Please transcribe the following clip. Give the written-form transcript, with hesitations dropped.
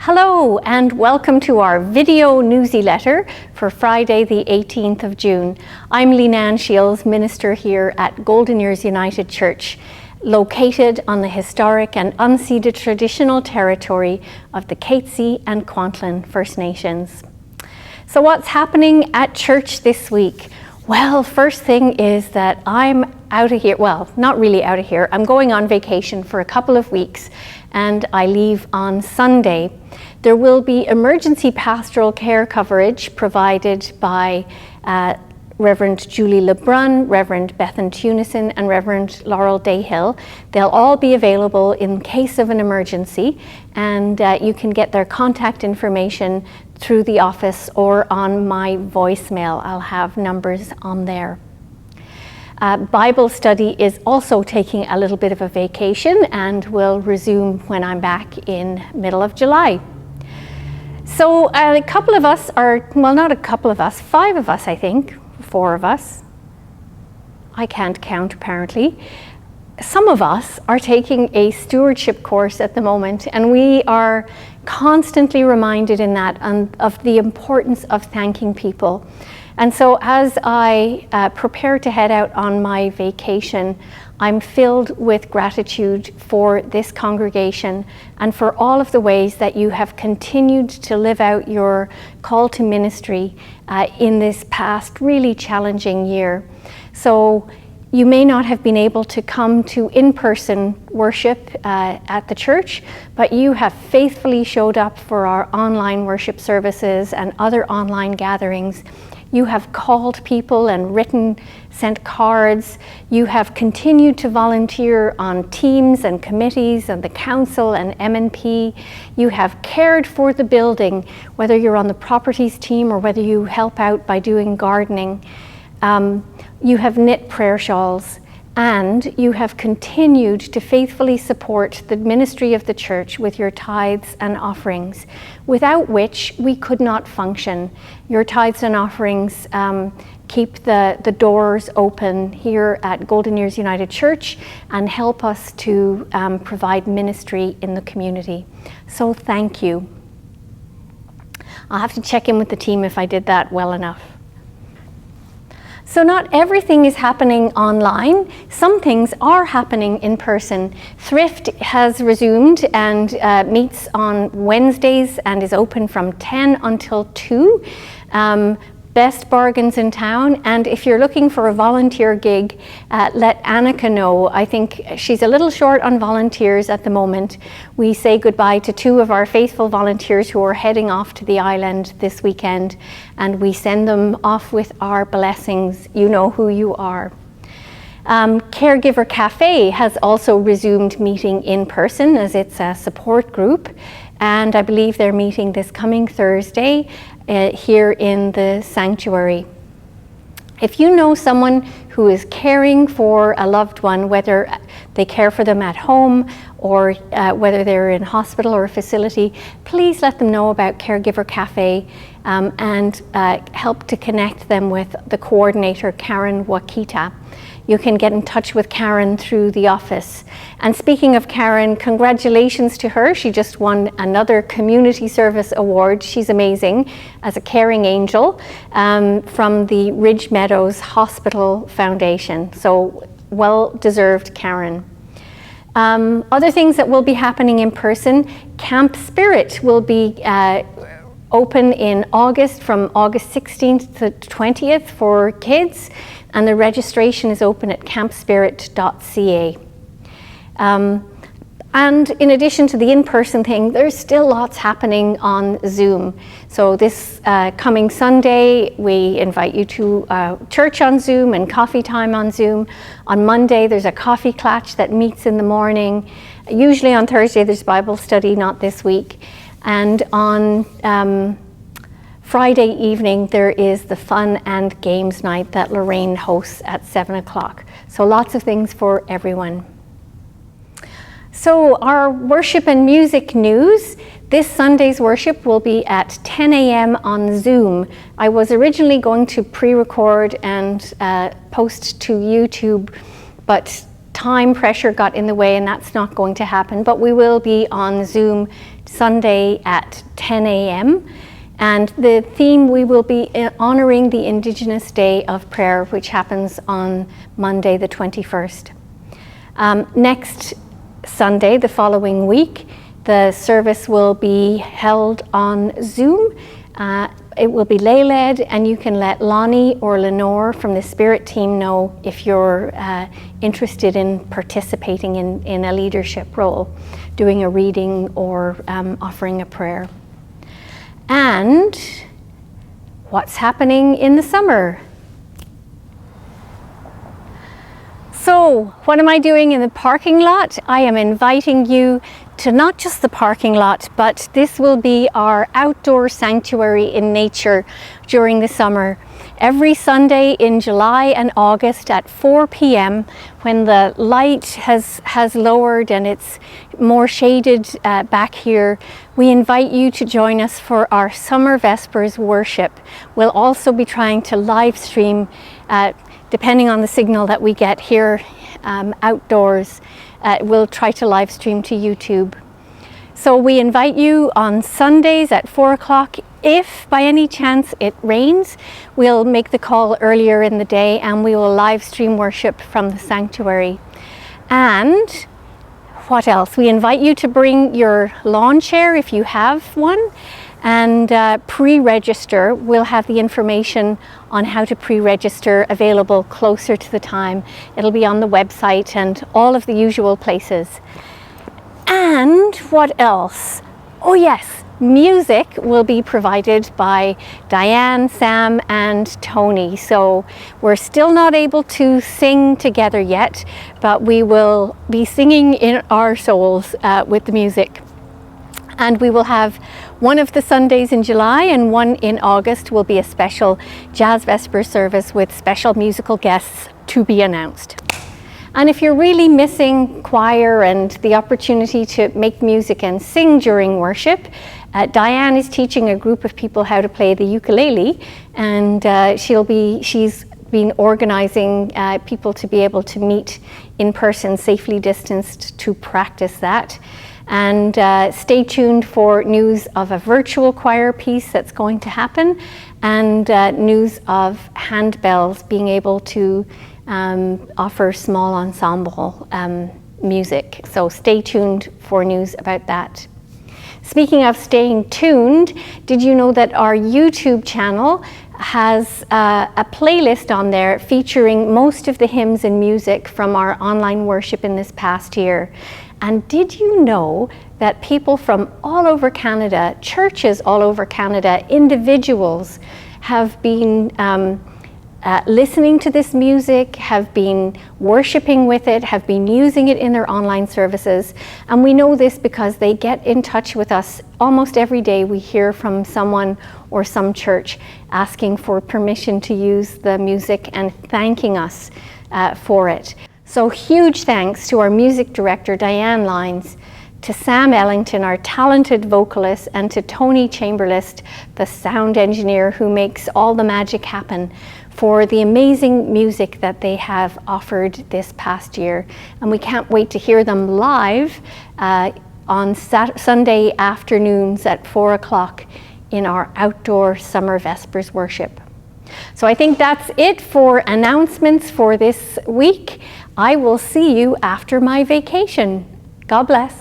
Hello and welcome to our video Newsy-Letter for Friday the 18th of June. I'm Leanne Shields, minister here at Golden Years United Church, located on the historic and unceded traditional territory of the Katzie and Kwantlen First Nations. So what's happening at church this week? Well, first thing is that I'm out of here. Well, not really out of here. I'm going on vacation for a couple of weeks and I leave on Sunday. There will be emergency pastoral care coverage provided by Reverend Julie Lebrun, Reverend Bethan Tunison and Reverend Laurel Dayhill. They'll all be available in case of an emergency, and you can get their contact information through the office or on my voicemail. I'll have numbers on there. Bible study is also taking a little bit of a vacation and will resume when I'm back in middle of July. So a couple of us are, well, not a couple of us, 5 of us I think, 4 of us. I can't count apparently. Some of us are taking a stewardship course at the moment, and we are constantly reminded in that of the importance of thanking people. And so as I prepare to head out on my vacation, I'm filled with gratitude for this congregation and for all of the ways that you have continued to live out your call to ministry in this past really challenging year. So you may not have been able to come to in-person worship at the church, but you have faithfully showed up for our online worship services and other online gatherings. You have called people and sent cards. You have continued to volunteer on teams and committees and the council and M&P. You have cared for the building, whether you're on the properties team or whether you help out by doing gardening. You have knit prayer shawls, and you have continued to faithfully support the ministry of the church with your tithes and offerings, without which we could not function. Your tithes and offerings keep the doors open here at Golden Years United Church and help us to provide ministry in the community. So thank you. I'll have to check in with the team if I did that well enough. So not everything is happening online. Some things are happening in person. Thrift has resumed and meets on Wednesdays and is open from 10 until 2. Best bargains in town, and if you're looking for a volunteer gig, let Annika know. I think she's a little short on volunteers at the moment. We say goodbye to 2 of our faithful volunteers who are heading off to the island this weekend, and we send them off with our blessings. You know who you are. Caregiver Cafe has also resumed meeting in person as it's a support group, and I believe they're meeting this coming Thursday here in the sanctuary. If you know someone who is caring for a loved one, whether they care for them at home or whether they're in hospital or a facility, please let them know about Caregiver Cafe and help to connect them with the coordinator, Karen Wakita. You can get in touch with Karen through the office. And speaking of Karen, congratulations to her. She just won another Community Service Award. She's amazing as a caring angel from the Ridge Meadows Hospital Foundation. So well deserved, Karen. Other things that will be happening in person, Camp Spirit will be open in August, from August 16th to 20th for kids, and the registration is open at campspirit.ca. And in addition to the in-person thing, there's still lots happening on Zoom. So this coming Sunday, we invite you to church on Zoom and coffee time on Zoom. On Monday, there's a coffee clutch that meets in the morning. Usually on Thursday, there's Bible study, not this week. And on Friday evening, there is the fun and games night that Lorraine hosts at 7 o'clock. So lots of things for everyone. So our worship and music news, this Sunday's worship will be at 10 a.m. on Zoom. I was originally going to pre-record and post to YouTube, but time pressure got in the way and that's not going to happen. But we will be on Zoom Sunday at 10 a.m. And the theme, we will be honoring the Indigenous Day of Prayer, which happens on Monday the 21st. Next Sunday, the following week, the service will be held on Zoom. It will be lay-led, and you can let Lonnie or Lenore from the Spirit team know if you're interested in participating in a leadership role, doing a reading or offering a prayer. And what's happening in the summer? So, what am I doing in the parking lot? I am inviting you to not just the parking lot, but this will be our outdoor sanctuary in nature during the summer. Every Sunday in July and August at 4 p.m. when the light has lowered and it's more shaded back here, we invite you to join us for our Summer Vespers worship. We'll also be trying to live stream, depending on the signal that we get here outdoors. We'll try to live stream to YouTube. So we invite you on Sundays at 4 o'clock. If by any chance it rains, we'll make the call earlier in the day and we will live stream worship from the sanctuary. And what else? We invite you to bring your lawn chair if you have one, and pre-register. We'll have the information on how to pre-register available closer to the time. It'll be on the website and all of the usual places. And what else? Oh yes, music will be provided by Diane, Sam, and Tony. So we're still not able to sing together yet, but we will be singing in our souls with the music. And we will have one of the Sundays in July and one in August will be a special Jazz Vesper service with special musical guests to be announced. And if you're really missing choir and the opportunity to make music and sing during worship, Diane is teaching a group of people how to play the ukulele, and she's been organizing people to be able to meet in person, safely distanced, to practice that. And stay tuned for news of a virtual choir piece that's going to happen, and news of handbells being able to offer small ensemble music. So stay tuned for news about that. Speaking of staying tuned, did you know that our YouTube channel has a playlist on there featuring most of the hymns and music from our online worship in this past year? And did you know that people from all over Canada, churches all over Canada, individuals have been listening to this music, have been worshiping with it, have been using it in their online services? And we know this because they get in touch with us almost every day. We hear from someone or some church asking for permission to use the music and thanking us for it. So huge thanks to our music director, Diane Lines, to Sam Ellington, our talented vocalist, and to Tony Chamberlist, the sound engineer who makes all the magic happen, for the amazing music that they have offered this past year. And we can't wait to hear them live on Sunday afternoons at 4 o'clock in our outdoor Summer Vespers worship. So I think that's it for announcements for this week. I will see you after my vacation. God bless.